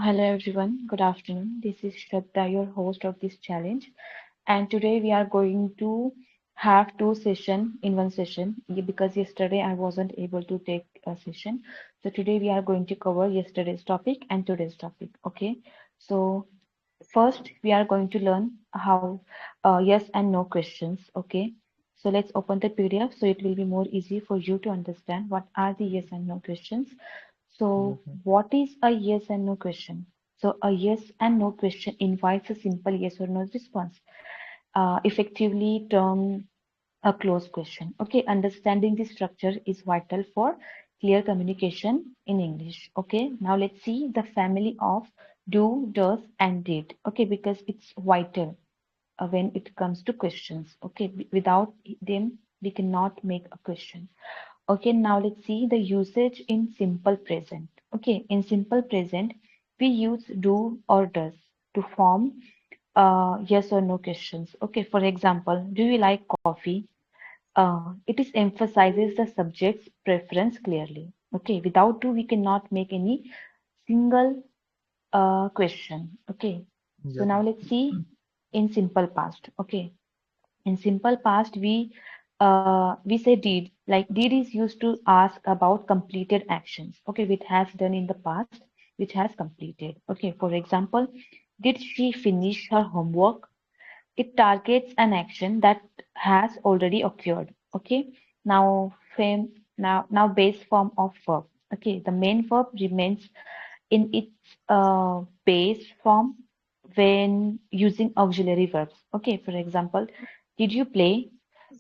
Hello everyone, good afternoon. This is Shraddha, your host of this challenge. And today we are going to have two sessions in one session because yesterday I wasn't able to take a session. So today we are going to cover yesterday's topic and today's topic. Okay. So first we are going to learn how yes and no questions. Okay. So let's open the PDF so it will be more easy for you to understand what are the yes and no questions. So, Mhm. what is a yes and no question? So, a yes and no question invites a simple yes or no response, effectively termed a closed question. Okay, understanding the structure is vital for clear communication in English. Okay, now let's see the family of do, does, and did. Okay, because it's vital when it comes to questions. Okay, without them, we cannot make a question. Okay, now let's see the usage in simple present. Okay, in simple present, we use do or does to form yes or no questions. Okay, for example, do you like coffee? It is emphasizes the subject's preference clearly. Okay, without do, we cannot make any single question. Okay, so Yeah. now let's see in simple past. Okay, in simple past, we say did. Like did is used to ask about completed actions. Okay, which has done in the past, which has completed. Okay, for example, did she finish her homework? It targets an action that has already occurred. Okay, now now base form of verb. Okay, the main verb remains in its base form when using auxiliary verbs. Okay, for example, did you play?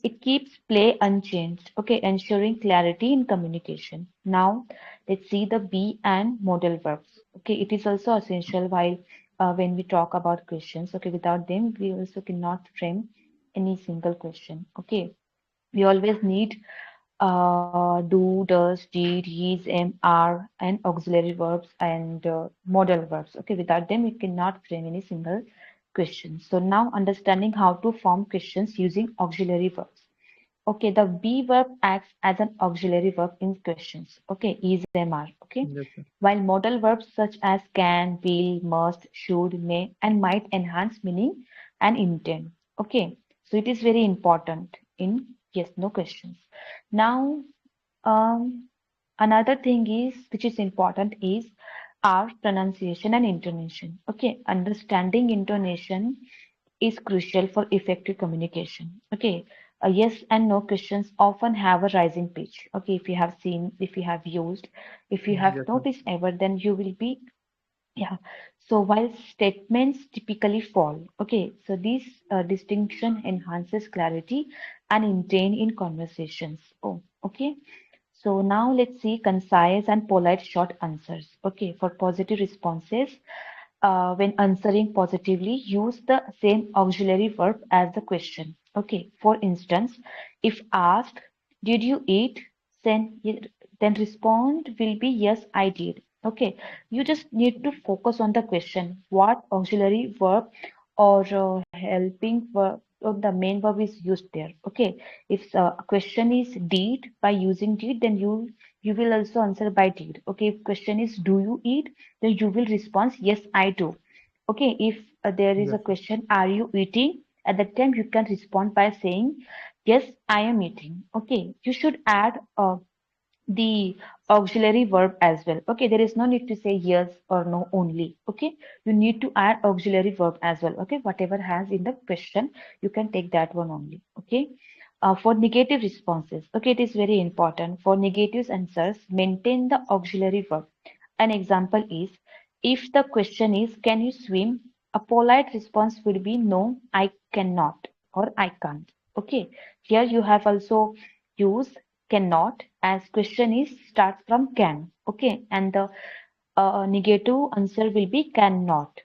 It keeps play unchanged, okay, ensuring clarity in communication. Now, let's see the be and modal verbs. Okay, it is also essential while when we talk about questions. Okay, without them, we also cannot frame any single question. Okay, we always need do, does, did, is, am, are, and auxiliary verbs and modal verbs. Okay, without them, we cannot frame any single question. So now understanding how to form questions using auxiliary verbs. Okay, the be verb acts as an auxiliary verb in questions. Okay, is, am, are. Okay, Yes, sir. while modal verbs such as can, will, must, should, may, and might enhance meaning and intent. Okay, so it is very important in yes, no questions. Now, another thing is which is important is our pronunciation and intonation. Okay, understanding intonation is crucial for effective communication. Okay, yes and no questions often have a rising pitch. Okay, if you have seen, if you have used, if you have Yes, sir. noticed ever, then you will be, yeah. So while statements typically fall, okay, so this distinction enhances clarity and intent in conversations. Oh, okay. So now let's see concise and polite short answers. Okay, for positive responses, when answering positively, use the same auxiliary verb as the question. Okay, for instance, if asked, did you eat? Then, then respond will be yes, I did. Okay, you just need to focus on the question, what auxiliary verb or helping verb or the main verb is used there. Okay, if the question is did, by using did, then you will also answer by did. Okay, if question is do you eat, then you will respond yes, I do. Okay, if there is Yes, a sir. question, are you eating? At that time, you can respond by saying yes, I am eating. Okay, you should add the auxiliary verb as well. Okay, there is no need to say yes or no only. Okay, you need to add auxiliary verb as well. Okay, whatever has in the question, you can take that one only. Okay, for negative responses, okay, it is very important. For negative answers, maintain the auxiliary verb. An example is if the question is, can you swim? A polite response would be no, I cannot or I can't. Okay, here you have also used cannot as question is starts from can. Okay, and the negative answer will be cannot.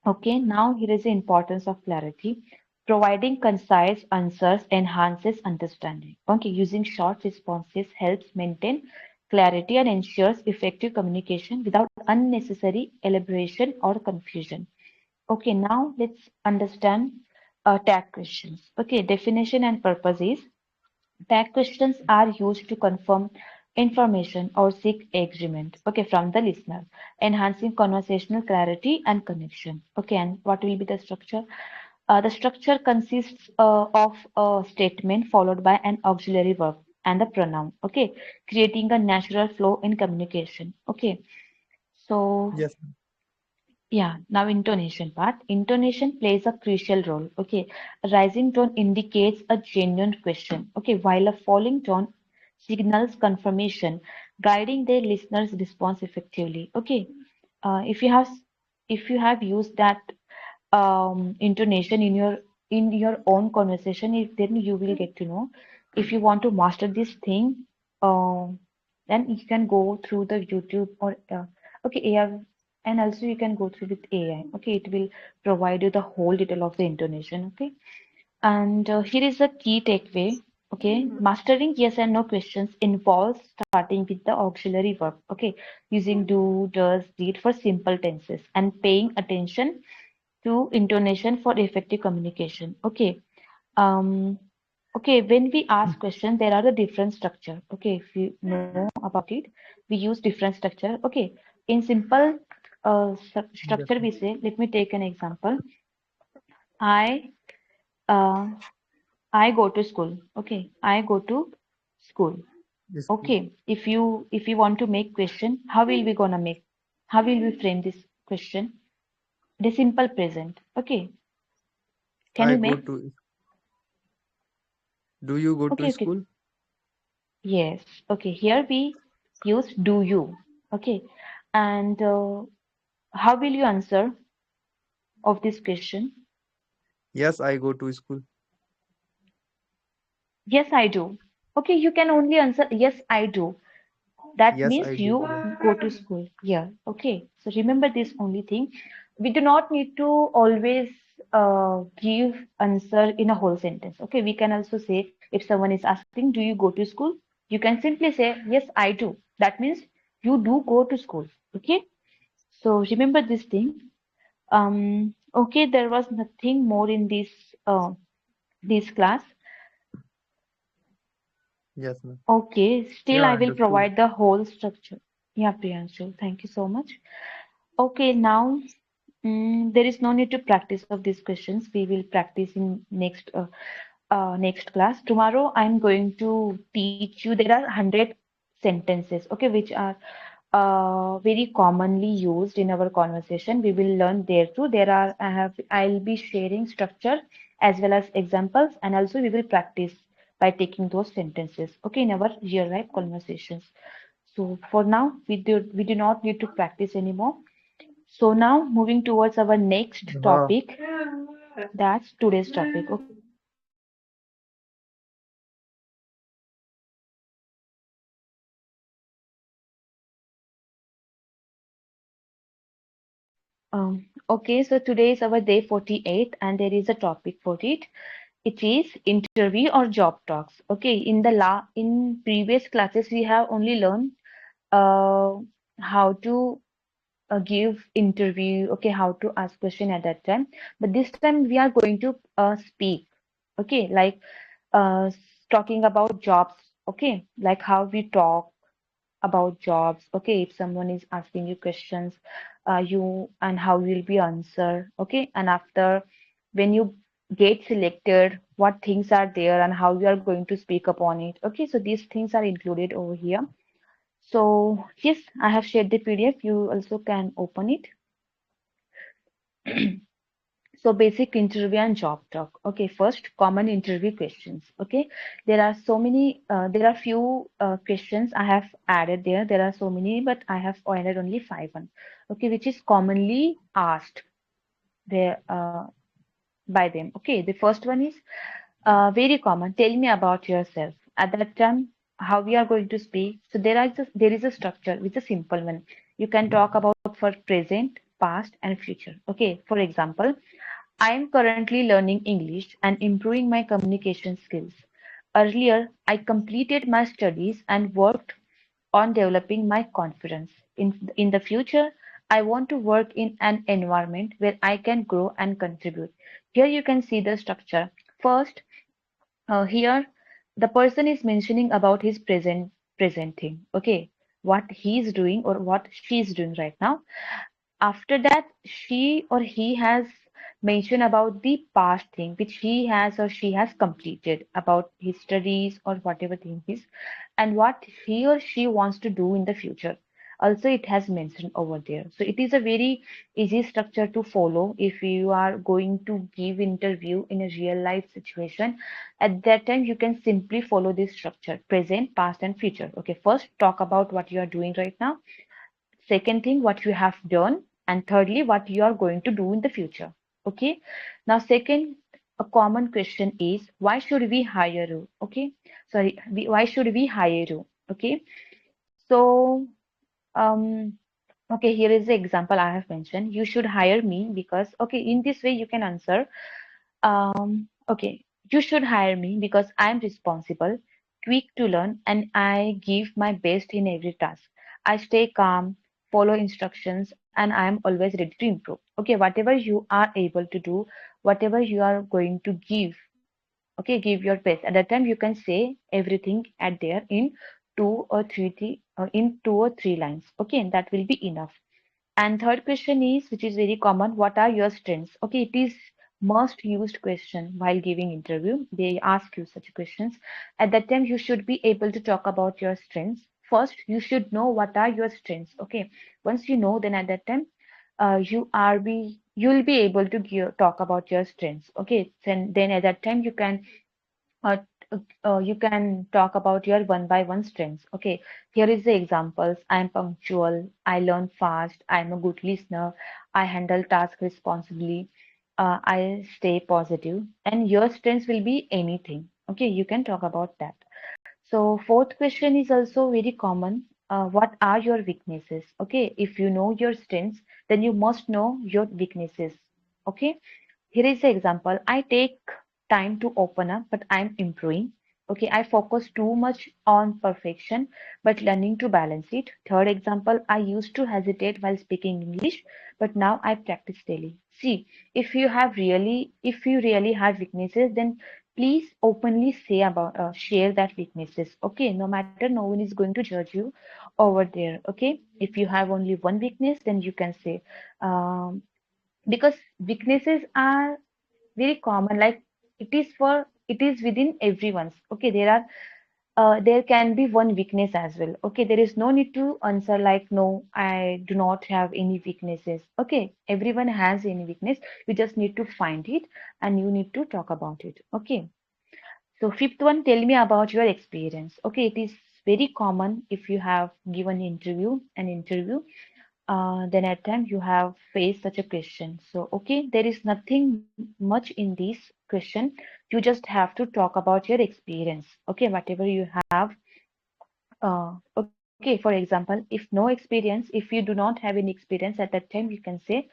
Okay, now here is the importance of clarity. Providing concise answers enhances understanding. Okay, using short responses helps maintain clarity and ensures effective communication without unnecessary elaboration or confusion. Okay, now let's understand tag questions. Okay, definition and purpose is tag questions are used to confirm information, or seek agreement, okay, from the listener, enhancing conversational clarity and connection. Okay, and what will be the structure? The structure consists of a statement followed by an auxiliary verb and a pronoun, okay, creating a natural flow in communication. Okay, so Yes, yeah, now intonation part. Intonation plays a crucial role. Okay, a rising tone indicates a genuine question. Okay, while a falling tone signals confirmation, guiding their listeners' response effectively. Okay, if you have used that intonation in your own conversation, then you will get to know. If you want to master this thing, then you can go through the YouTube or okay, AI, and also you can go through with AI. Okay, it will provide you the whole detail of the intonation. Okay, and here is the key takeaway. Okay, mastering yes and no questions involves starting with the auxiliary verb. Okay, using do, does, did for simple tenses and paying attention to intonation for effective communication. Okay. Um, okay, when we ask questions, there are the different structure. Okay, if you know about it, we use different structure. Okay, in simple yes, structure, we say, let me take an example. I uh, I go to school. Okay, I go to school. yes, Okay, if you want to make question, how will we gonna make? How will we frame this question? The simple present. Okay, can I you go make? to. Do you go to Okay, okay. school? Yes. Okay. Here we use do you. Okay. And how will you answer of this question? Yes, I go to school. Yes, I do. Okay. You can only answer yes, I do. That Yes, means I do. you go to school. Yeah. Okay. So remember this only thing. We do not need to always give answer in a whole sentence. Okay. We can also say if someone is asking, do you go to school? You can simply say yes, I do. That means you do go to school. Okay. So remember this thing. Okay, there was nothing more in this class. Yes, ma'am. Okay, still Yeah, I I will understood. provide the whole structure. Yeah, Priyanshu, thank you so much. Okay, now there is no need to practice of these questions. We will practice in next class. Tomorrow I'm going to teach you. There are 100 sentences, okay, which are very commonly used in our conversation. We will learn there too. I'll be sharing structure as well as examples, and also we will practice by taking those sentences, okay, in our real life conversations. So for now, we do not need to practice anymore. So now moving towards our next हाँ, topic, that's today's topic. Okay, okay, so today is our day 48 and there is a topic for it. It is interview or job talks. Okay, in previous classes we have only learned uh, how to give interview, okay, how to ask question at that time. But this time we are going to speak, okay, like uh, talking about jobs, okay, like how we talk about jobs. Okay, if someone is asking you questions, you and how you'll be answer. Okay, and after when you get selected, what things are there and how you are going to speak upon it. Okay, so these things are included over here. So yes, I have shared the PDF. You also can open it. So basic interview and job talk. Okay, first common interview questions. Okay, there are so many. There are few questions I have added there. There are so many, but I have added only five one. Okay, which is commonly asked there by them. Okay, the first one is very common. Tell me about yourself. At that time, how we are going to speak. So there is a structure which is a simple one. You can talk about for present, past, and future. Okay, for example. I am currently learning English and improving my communication skills. Earlier, I completed my studies and worked on developing my confidence. In the future, I want to work in an environment where I can grow and contribute. Here you can see the structure. First, here the person is mentioning about his present present thing. Okay, what he's doing or what she's doing right now. After that, she or he has mentioned about the past thing which he has or she has completed about his studies or whatever thing is, and what he or she wants to do in the future. Also, it has mentioned over there. So it is a very easy structure to follow if you are going to give interview in a real life situation. At that time, you can simply follow this structure: present, past, and future. Okay, first talk about what you are doing right now. Second thing, what you have done. And thirdly, what you are going to do in the future. Okay. Now, second, a common question is, why should we hire you? Okay. Sorry, why should we hire you? Okay. So, um, okay, here is the example I have mentioned. You should hire me because, okay, in this way you can answer. Okay, you should hire me because I'm responsible, quick to learn, and I give my best in every task. I stay calm, follow instructions, and I'm always ready to improve. Okay, whatever you are able to do, whatever you are going to give, okay, give your best. At that time, you can say everything at there in two or three lines. Okay, and that will be enough. And third question is, which is very common, what are your strengths? Okay, it is most used question while giving interview. They ask you such questions. At that time, you should be able to talk about your strengths. First, you should know what are your strengths. Okay, once you know, then at that time, you'll be able to talk about your strengths. Okay, then at that time uh, you can talk about your one by one strengths. Okay, here is the examples. I am punctual. I learn fast. I am a good listener. I handle tasks responsibly. I stay positive. And your strengths will be anything. Okay, you can talk about that. So fourth question is also very common. What are your weaknesses? Okay, if you know your strengths, then you must know your weaknesses. Okay, here is the example. I take time to open up, but I'm improving. Okay, I focus too much on perfection, but learning to balance it. Third example, I used to hesitate while speaking English, but now I practice daily. See, if you really have weaknesses, then please openly say about share that weaknesses. Okay, no matter, no one is going to judge you over there. Okay, if you have only one weakness, then you can say, um, because weaknesses are very common, like it is within everyone's. Okay, there can be one weakness as well. Okay, there is no need to answer like, no, I do not have any weaknesses. Okay, everyone has any weakness. You just need to find it and you need to talk about it. Okay, so fifth one, tell me about your experience. Okay, it is very common if you have given an interview, then at time you have faced such a question. So, okay, there is nothing much in this question. You just have to talk about your experience. Okay, whatever you have. Okay, for example, if no experience, if you do not have any experience at that time, you can say,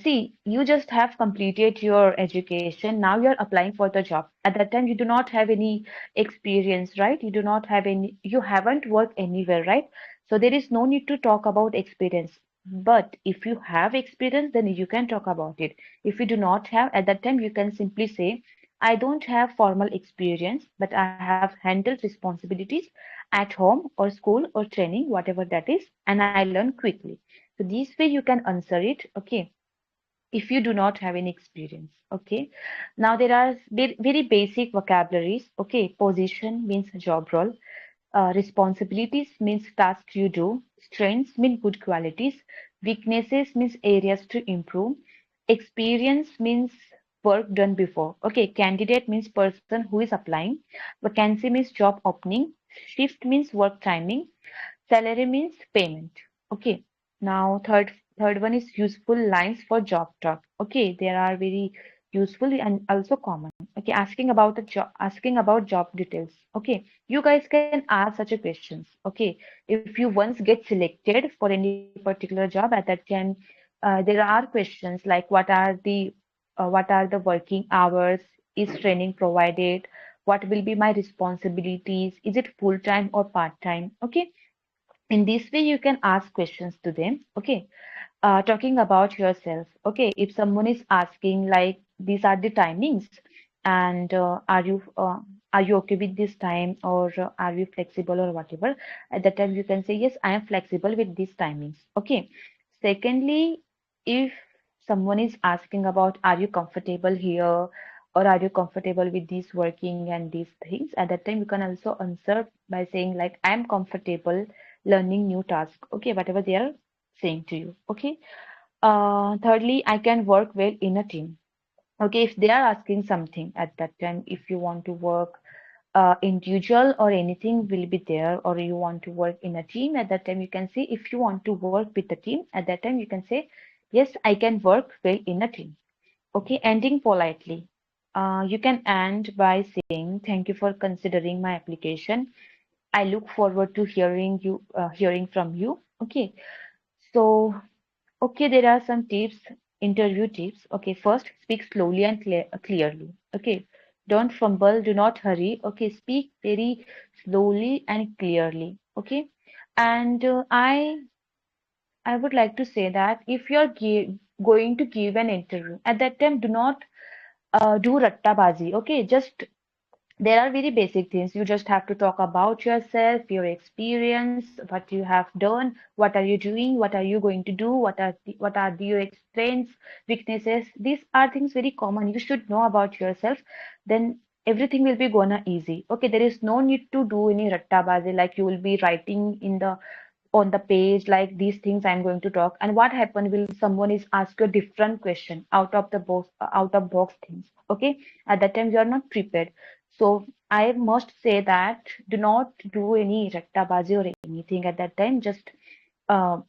see, you just have completed your education. Now you're applying for the job. At that time, you do not have any experience, right? You haven't worked anywhere, right? So there is no need to talk about experience. But if you have experience, then you can talk about it. If you do not have, at that time, you can simply say, I don't have formal experience, but I have handled responsibilities at home or school or training, whatever that is, and I learn quickly. So this way you can answer it. Okay, if you do not have any experience. Okay, now there are very basic vocabularies. Okay, position means job role, responsibilities means tasks you do, strengths mean good qualities, weaknesses means areas to improve, experience means work done before. Okay, candidate means person who is applying, vacancy means job opening, shift means work timing, salary means payment. Okay. Now third one is useful lines for job talk. Okay, there are very useful and also common. Okay, asking about job details. Okay, you guys can ask such a questions. Okay, if you once get selected for any particular job, at that time, there are questions like what are the working hours? Is training provided? What will be my responsibilities? Is it full time or part time? Okay, in this way you can ask questions to them. Okay, talking about yourself. Okay, if someone is asking like these are the timings and are you okay with this time, or are you flexible or whatever? At that time you can say yes, I am flexible with these timings. Okay. Secondly, if someone is asking about are you comfortable here, or are you comfortable with this working and these things, at that time you can also answer by saying like I am comfortable learning new tasks. Okay, whatever they are saying to you. Okay. Thirdly, I can work well in a team. Okay, if they are asking something at that time, if you want to work individual or anything will be there, or you want to work in a team, at that time you can say if you want to work with a team, at that time you can say yes, I can work well in a team. Okay, ending politely. You can end by saying thank you for considering my application. I look forward to hearing from you. Okay, so okay, there are some tips, interview tips. Okay, first, speak slowly and clearly. Okay, don't fumble, do not hurry. Okay, speak very slowly and clearly. Okay, and I would like to say that if you're going to give an interview, at that time, do not do rattabazi. Okay, just there are very basic things. You just have to talk about yourself, your experience, what you have done, what are you doing, what are you going to do, your strengths, weaknesses. These are things very common. You should know about yourself. Then everything will be gonna easy. Okay, there is no need to do any rattabazi like you will be writing in the on the page like these things I'm going to talk. And what happen will someone is ask you a different question out of box things. Okay, at that time you are not prepared. So I must say that do not do any raktabazi or anything at that time. Uh,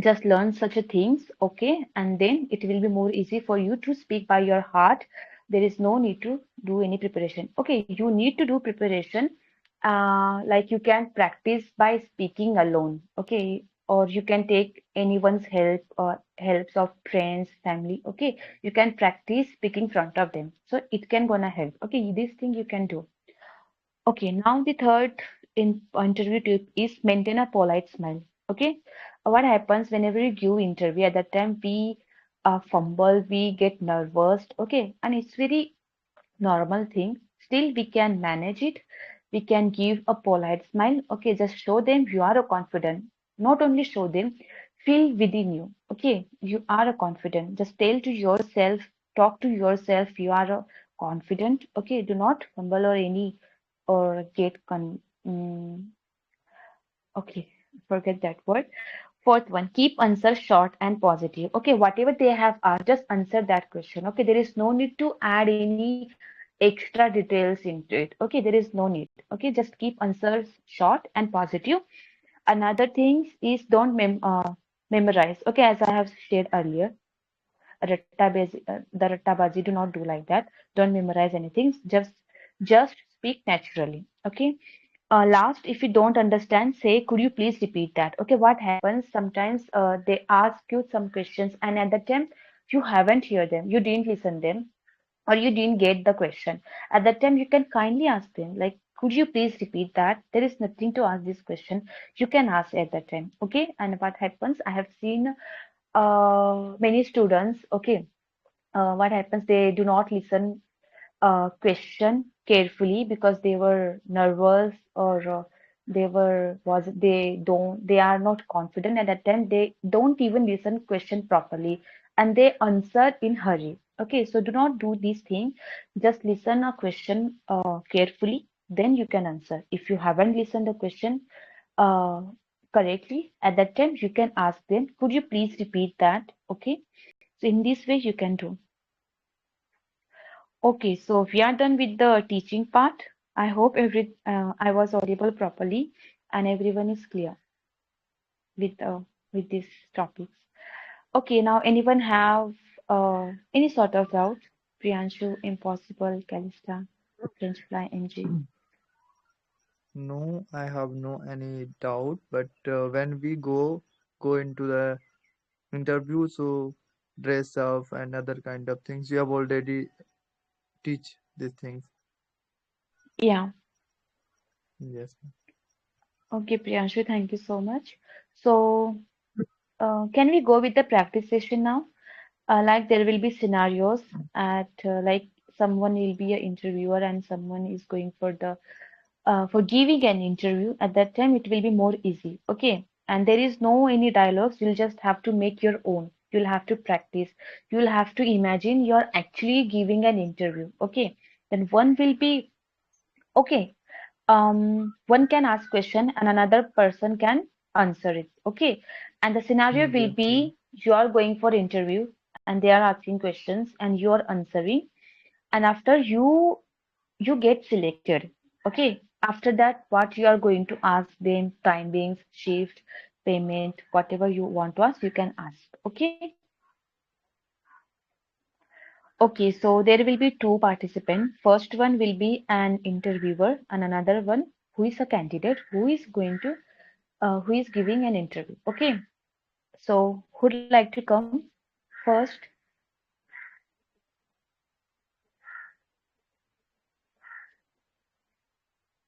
just learn such a things, okay, and then it will be more easy for you to speak by your heart. There is no need to do any preparation. Okay, you need to do preparation. Like you can practice by speaking alone, okay, or you can take anyone's help or helps of friends, family. Okay, you can practice speaking in front of them, so it can gonna help. Okay, this thing you can do. Okay, now the third in interview tip is maintain a polite smile. Okay, what happens whenever you give interview at that time we fumble, we get nervous. Okay, and it's very normal thing. Still, we can manage it. We can give a polite smile. Okay, just show them you are a confident. Not only show them, feel within you. Okay, you are a confident. Just tell to yourself, talk to yourself, you are a confident. Okay, do not fumble or any or get okay, forget that word. Fourth one, keep answer short and positive. Okay, whatever they have asked, just answer that question. Okay, there is no need to add any extra details into it. Okay, there is no need. Okay, just keep answers short and positive. Another thing is don't memorize. Okay, as I have shared earlier, the rattabazi, do not do like that. Don't memorize anything. Just speak naturally. Okay. Last, if you don't understand, say, could you please repeat that? Okay, what happens sometimes they ask you some questions and at the time you haven't heard them, you didn't listen them, or you didn't get the question. At that time, you can kindly ask them, like, could you please repeat that? There is nothing to ask this question. You can ask at that time. Okay, and what happens? I have seen many students. Okay, what happens? They do not listen question carefully because they were nervous or they are not confident at that time. They don't even listen question properly and they answer in hurry. Okay, so do not do this thing. Just listen a question carefully, then you can answer. If you haven't listened the question uh, correctly, at that time you can ask them, could you please repeat that? Okay, so in this way you can do. Okay, so we are done with the teaching part. I hope I was audible properly and everyone is clear with these topics. Okay, now anyone have any sort of doubt? Priyanshu, Impossible, Calista, French Fly, NG. No, I have no any doubt. But when we go into the interview, so dress up and other kind of things, you have already teach these things. Yeah. Yes. Okay, Priyanshu, thank you so much. So, can we go with the practice session now? Like there will be scenarios at like someone will be an interviewer and someone is going for the for giving an interview, at that time it will be more easy. Okay, and there is no any dialogues. You'll just have to make your own. You'll have to practice. You'll have to imagine you're actually giving an interview. Okay, then one will be okay. One can ask question and another person can answer it. Okay, and the scenario will Yes, ma'am. be you are going for interview and they are asking questions and you are answering, and after you get selected. Okay, after that what you are going to ask them, timings, shift, payment, whatever you want to ask, you can ask. Okay. Okay, so there will be two participants. First one will be an interviewer and another one who is a candidate who is going to who is giving an interview. Okay, so who'd like to come first?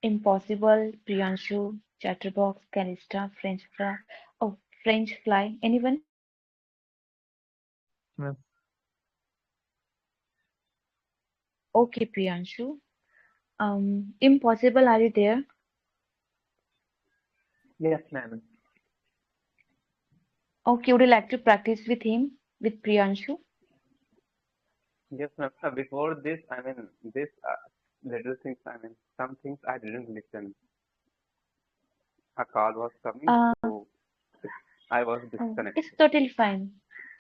Impossible, Priyanshu, Chatterbox, Calista, French fry. Oh, French fly. Anyone? Ma'am. Okay, Priyanshu. Impossible, are you there? Yes, ma'am. Okay, would you like to practice with him, with Priyanshu? Yes, ma'am. Before this, this little things, some things I didn't listen. A call was coming, Uh, so I was it's disconnected. totally fine.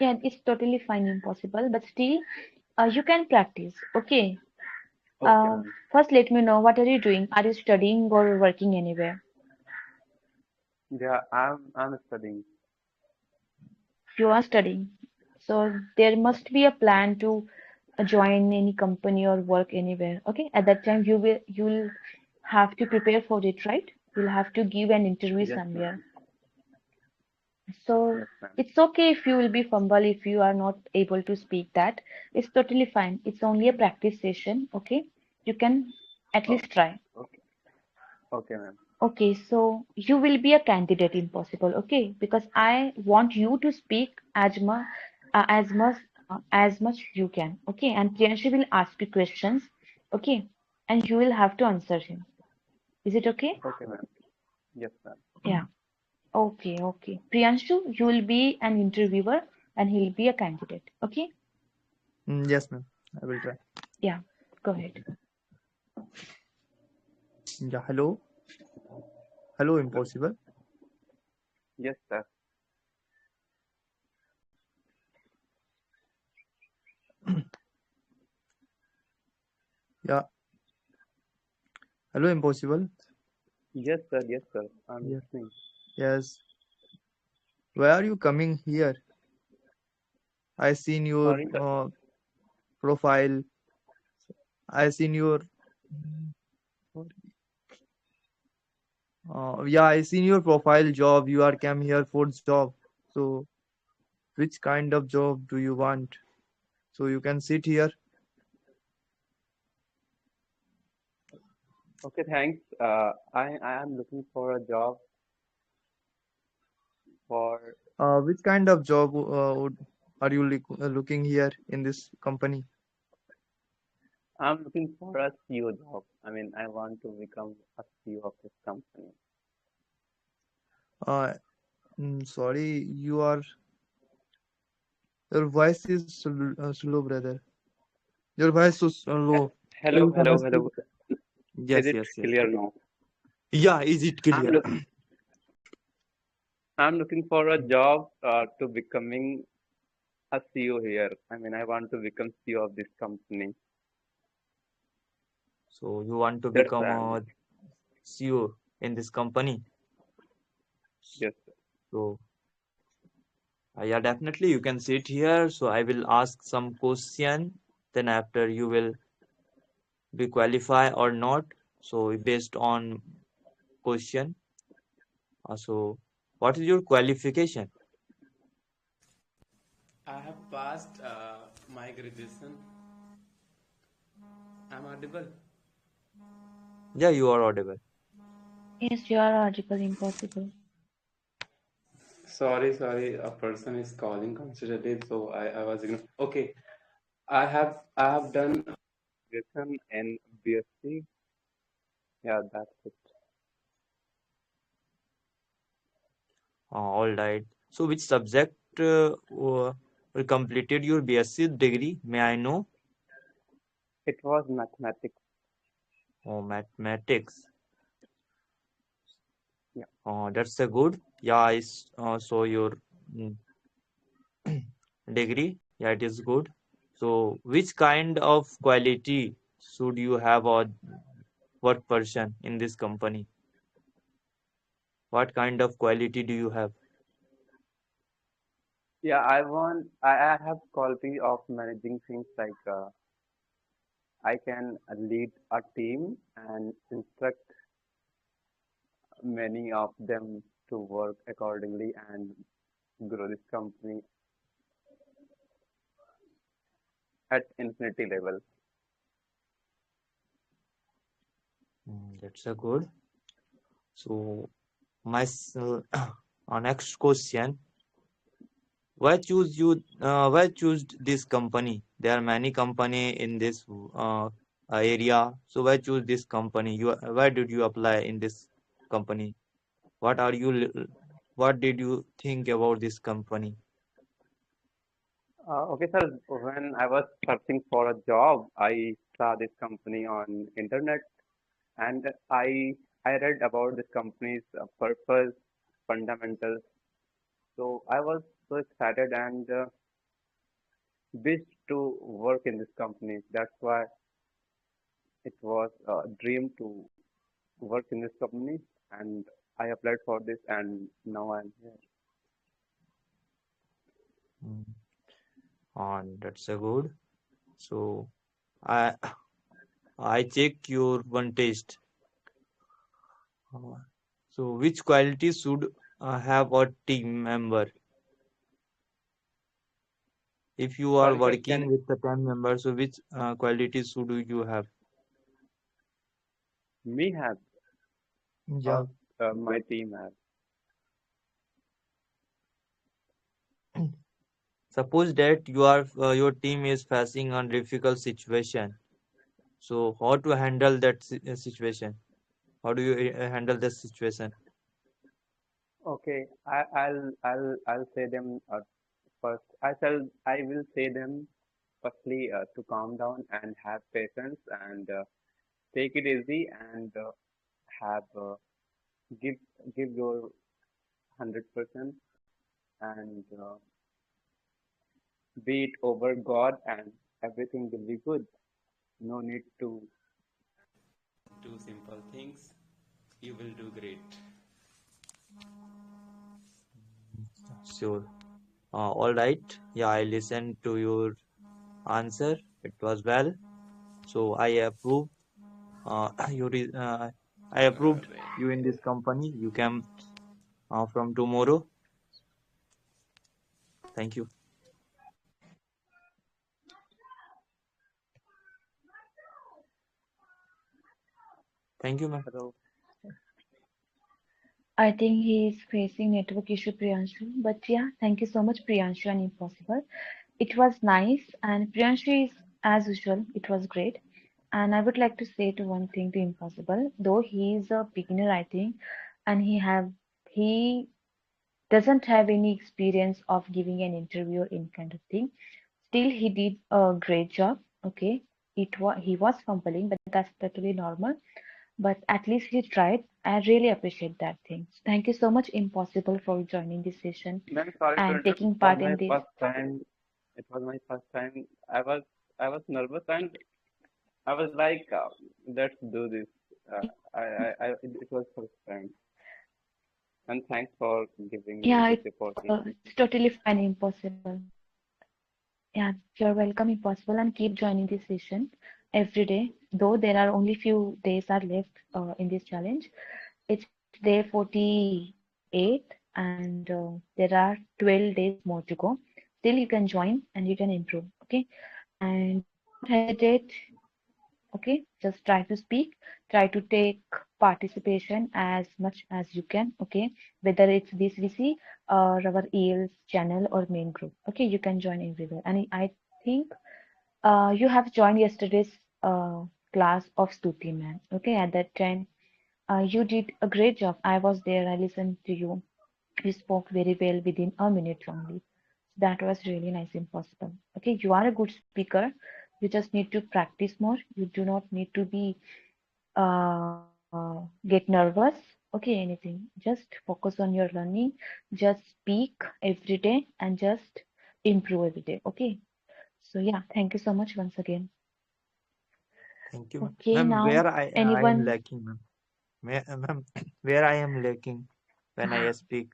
Yeah, it's totally fine, impossible, but still, you can practice. Okay. Okay, ma'am. First, let me know what are you doing? Are you studying or working anywhere? Yeah, I'm studying. You are studying. So there must be a plan to join any company or work anywhere. Okay. At that time, you'll have to prepare for it, right? You'll have to give an interview Yes, somewhere. ma'am. So Yes, ma'am. it's okay if you will be fumble if you are not able to speak that. It's totally fine. It's only a practice session. Okay. You can at Oh, least try. okay. Okay, ma'am. Okay, so you will be a candidate in possible, okay? Because I want you to speak as much you can, okay? And Priyanshu will ask you questions, okay? And you will have to answer him. Is it okay? Okay, ma'am. Yes, ma'am. Yeah. Okay, okay. Priyanshu, you will be an interviewer and he'll be a candidate, okay? Yes, ma'am. I will try. Yeah. Go ahead. Yeah, hello. Hello, Hello. impossible. Yes, sir. Yeah, hello, impossible. Yes, sir. Yes, sir. I'm Yeah. listening. Yes. Why are you coming here? I seen your Sorry, sir. profile. I seen your yeah, I seen your profile job. You are came here for job. So which kind of job do you want? So you can sit here. Okay, thanks. I am looking for a job for. Which kind of job are you looking here in this company? I'm looking for a CEO job. I want to become a CEO of this company. Uh, sorry, your voice is slow, brother. Your voice is low. So Hello, you can hello, speak. hello. Is Yes, it yes, yes. clear now? Yeah, is it I'm clear? look, I'm looking for a job to becoming a CEO here. I want to become CEO of this company. So you want to That's become why I'm a looking. CEO in this company. Yes, So yeah, definitely you can sit here. So I will ask some question. Then after you will be qualify or not. So based on question. So what is your qualification? I have passed my graduation. I'm audible. Yeah, you are audible. Yes, you are audible, impossible. Sorry, a person is calling considerably, so I was ignored. Okay, I have done graduation in BSc. Yeah, that's it. All right. So, which subject completed your BSc degree? May I know? It was mathematics. Oh, mathematics. Yeah. That's a good. Yeah, saw your mm, degree. Yeah, it is good. So, which kind of quality should you have or work person in this company? What kind of quality do you have? Yeah, I have quality of managing things like I can lead a team and instruct many of them to work accordingly and grow this company at infinity level. That's a good. So, my next question. Why choose this company? There are many company in this area. So why choose this company? Why did you apply in this company? What are you what did you think about this company? Okay, sir. When I was searching for a job, I saw this company on internet, and I read about this company's purpose, fundamentals. So I was so excited and wished to work in this company. That's why it was a dream to work in this company, and I applied for this, and now I'm here. Mm, and that's a good. So I I check your one test. Uh, so which quality should have a team member? If you are Sorry, sir. Can working with the team member, so which qualities should you have? me have or Yeah. my team have? Suppose that your team is facing a difficult situation. So how to handle that situation? How do you handle this situation? Okay, I'll say them first. I will say them firstly to calm down and have patience and take it easy and have give give your 100% and be it over God and everything will be good. No need to. Two simple things, you will do great. Sure. All right. Yeah, I listened to your answer. It was well. So I approve. I approved Very you in good. this company. You can from tomorrow. Thank you. Thank you, ma'am. Hello. I think he is facing network issue, Priyanshu. But yeah, thank you so much, Priyanshu and Impossible. It was nice, and Priyanshu is as usual. It was great. And I would like to say to one thing to Impossible, though he is a beginner, I think, and he doesn't have any experience of giving an interview or any kind of thing. Still, he did a great job. Okay, he was fumbling, but that's totally normal. But at least he tried. I really appreciate that thing. Thank you so much, Impossible, for joining this session Ma'am, sorry to and interrupt. taking part in this. It was my first time. I was nervous and I was like, let's do this. It was first time. And thanks for giving me Yeah, this opportunity. it's totally fine, Impossible. Yeah, you're welcome, Impossible, and keep joining this session every day. Though there are only few days are left in this challenge. It's day 48, and there are 12 days more to go. Still, you can join and you can improve. Okay, and don't hesitate. Okay, just try to speak, try to take participation as much as you can. Okay, whether it's this VC or our EL's channel or main group. Okay, you can join everywhere. And I think you have joined yesterday's uh, class of Stuti ma'am. Okay, at that time, you did a great job. I was there. I listened to you. You spoke very well within a minute only. That was really nice, impossible. Okay, you are a good speaker. You just need to practice more. You do not need to be get nervous. Okay, anything. Just focus on your learning. Just speak every day and just improve every day. Okay. So yeah, thank you so much once again. Thank you, ma'am. Okay, Ma'am, now where I am anyone? lacking, ma'am. Ma'am, where I am lacking when I speak.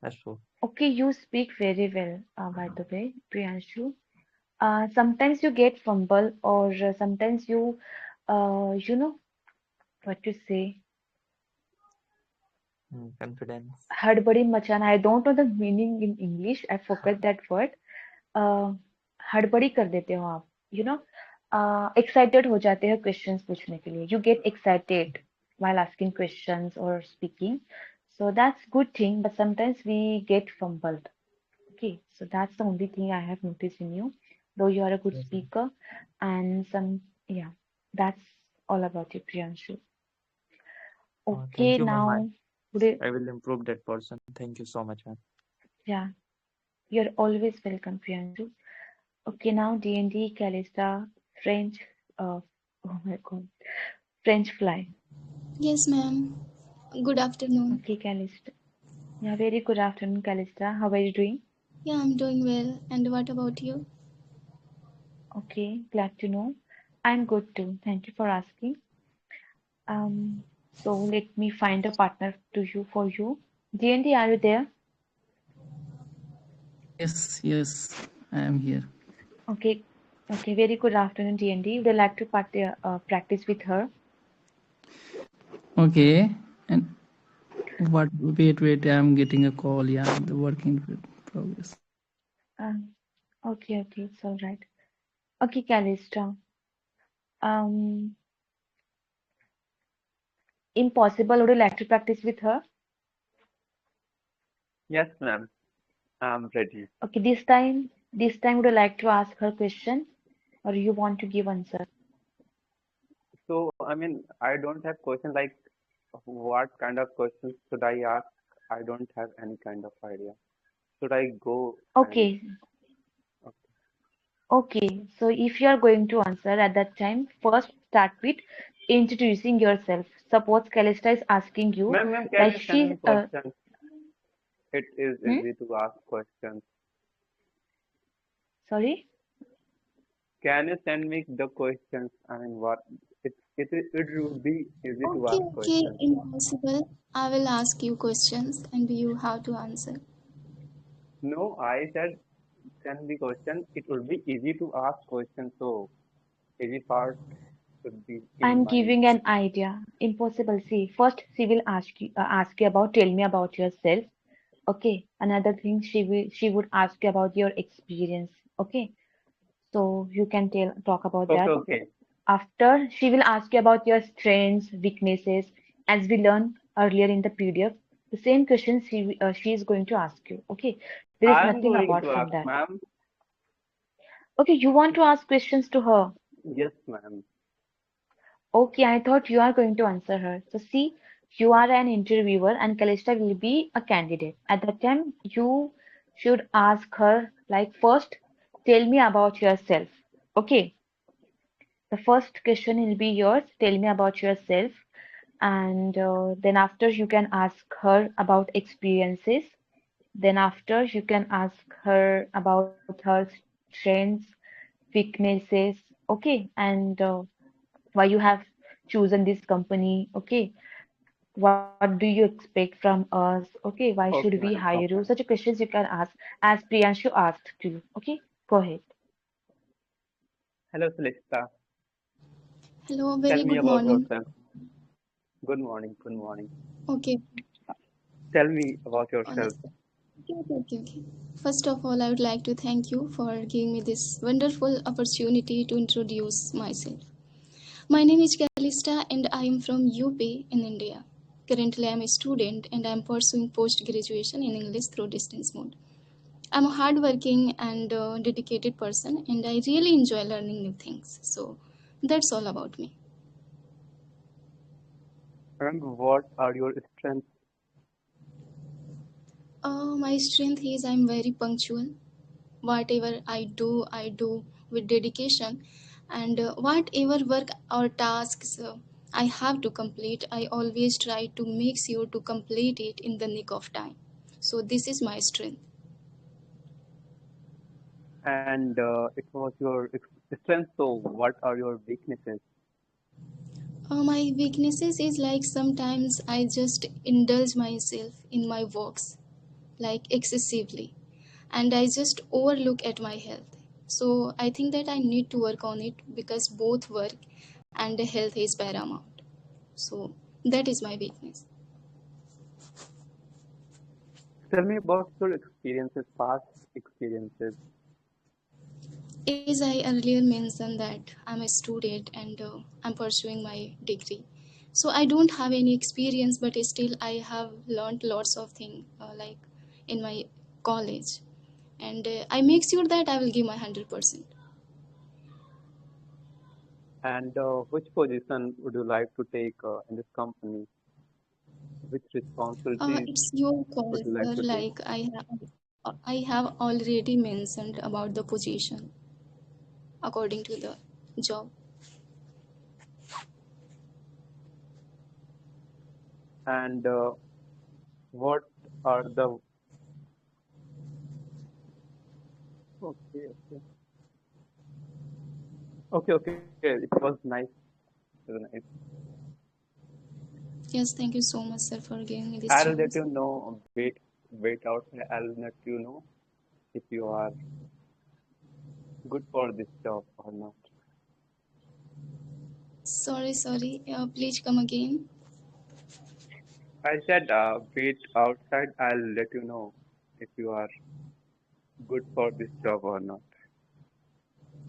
That's all. Okay, you speak very well, by the way, Priyanshu. Sometimes you get fumble or sometimes you know what to say, Confidence. हड़बड़ी मचाना. I don't know the meaning in English. I forgot that word. Uh, हड़बड़ी कर देते हो आप. You know, excited हो जाते हो questions पूछने के लिए. You get excited while asking questions or speaking. So that's good thing, but sometimes we get fumbled. Okay, so that's the only thing I have noticed in you. Though you are a good Yes, ma'am. speaker, and yeah, that's all about you, Priyanshu. Thank Okay, you, ma'am. now, would it, I will improve that person. Thank you so much, ma'am. yeah, you're always welcome, Priyanshu. Okay, now D&D, Calista, French, oh my God, French fly. Yes, ma'am. Good afternoon. Okay, Calista. Yeah, very good afternoon, Calista. How are you doing? Yeah, I'm doing well. And what about you? Okay, glad to know. I'm good too. Thank you for asking. So let me find a partner to you for you. D&D, are you there? Yes, yes, I am here. Okay, okay. Very good afternoon, D&D. Would you like to practice with her? Okay, and what? Wait, I'm getting a call. Yeah, the work in progress. Um, okay, it's all right. Okay, Calista. Um, impossible. Would you like to practice with her? Yes, ma'am. I'm ready. Okay, this time, would you like to ask her question, or you want to give answer? So, I mean, I don't have question like what kind of questions should I ask? I don't have any kind of idea. Should I go and Okay, okay. So if you are going to answer at that time, first start with introducing yourself. Suppose Calista is asking you, ma'am, can like you send she, me questions? It is hmm? easy to ask questions. Sorry? Can you send me the questions? I mean, what it would be easy to Okay, ask okay, questions. impossible. I will ask you questions and you have to answer. No, I said send the question. It would be easy to ask questions. So easy part should be in I'm mind. giving an idea. Impossible. See, first she will ask you about tell me about yourself. Okay. Another thing she would ask you about your experience. Okay. So you can talk about Okay, that. okay. After she will ask you about your strengths, weaknesses, as we learned earlier in the PDF. The same questions she is going to ask you. Okay. There is I'm nothing going apart to from ask, that. ma'am. Okay. You want to ask questions to her. Yes, ma'am. Okay, I thought you are going to answer her. So see, you are an interviewer and Calista will be a candidate. At that time, you should ask her like first, tell me about yourself. Okay, the first question will be yours. Tell me about yourself, and then after you can ask her about experiences. Then after you can ask her about her strengths, weaknesses. Okay, and why you have chosen this company. Okay, what do you expect from us? Okay, why should we Okay, hire ma'am. you? Such Okay. a questions you can ask as Priyanshu asked to you. Okay, go ahead. Hello, Celesta. Hello, Tell very me good about morning. yourself. Good morning. Good morning. Okay. Tell me about uh, yourself. okay. First of all, I would like to thank you for giving me this wonderful opportunity to introduce myself. My name is Kalista and I am from UP in India. Currently, I am a student and I am pursuing post graduation in English through distance mode. I'm a hardworking and dedicated person, and I really enjoy learning new things. So, That's all about me. And what are your strengths? My strength is I'm very punctual. Whatever I do with dedication, and whatever work or tasks I have to complete, I always try to make sure to complete it in the nick of time. So this is my strength. And it was your strength. So, what are your weaknesses? My weaknesses is like sometimes I just indulge myself in my works like excessively, and I just overlook at my health. So I think that I need to work on it because both work and health is paramount. So that is my weakness. Tell me about your experiences, past experiences. As I earlier mentioned that I'm a student and I'm pursuing my degree. So I don't have any experience, but still I have learned lots of things like in my college, and I make sure that I will give my 100%. And which position would you like to take in this company? Which responsibilities It's your would call, you like sir. to take? Like I have already mentioned about the position according to the job. And what are the okay, okay, okay. It was nice. It was nice. Yes, thank you so much, sir, for giving me this I'll let chance. you know. Wait out. I'll let you know if you are good for this job or not. Sorry. Please come again. I said, wait outside. I'll let you know if you are good for this job or not.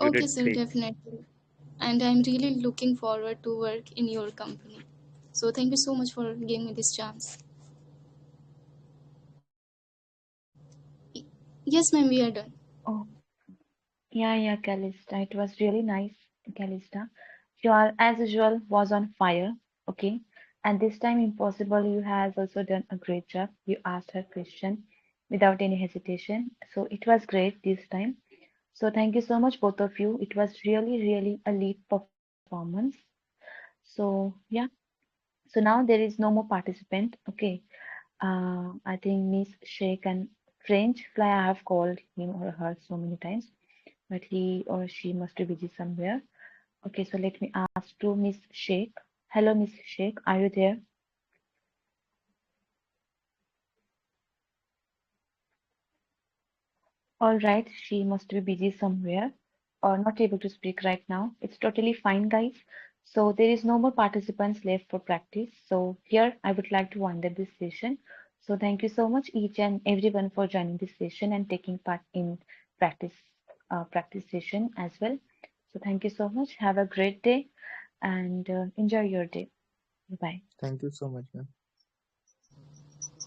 You Okay, did sir, great. definitely. And I'm really looking forward to work in your company. So thank you so much for giving me this chance. Yes, ma'am, we are done. Oh, yeah, Calista. It was really nice, Calista. You are, as usual, was on fire. Okay. And this time, Impossible, you has also done a great job. You asked her question without any hesitation. So it was great this time. So thank you so much, both of you. It was really a lead performance. So yeah. So now there is no more participant. Okay. I think Miss Sheikh and French Fly, I have called him or her so many times, but he or she must be busy somewhere. Okay, so let me ask to Miss Sheikh. Hello, Miss Sheikh, are you there? All right, she must be busy somewhere or not able to speak right now. It's totally fine, guys. So there is no more participants left for practice. So here I would like to wind up this session. So thank you so much each and everyone for joining this session and taking part in practice practice session as well. So thank you so much. Have a great day and enjoy your day. Bye. Thank you so much, ma'am.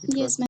It was Yes, ma'am.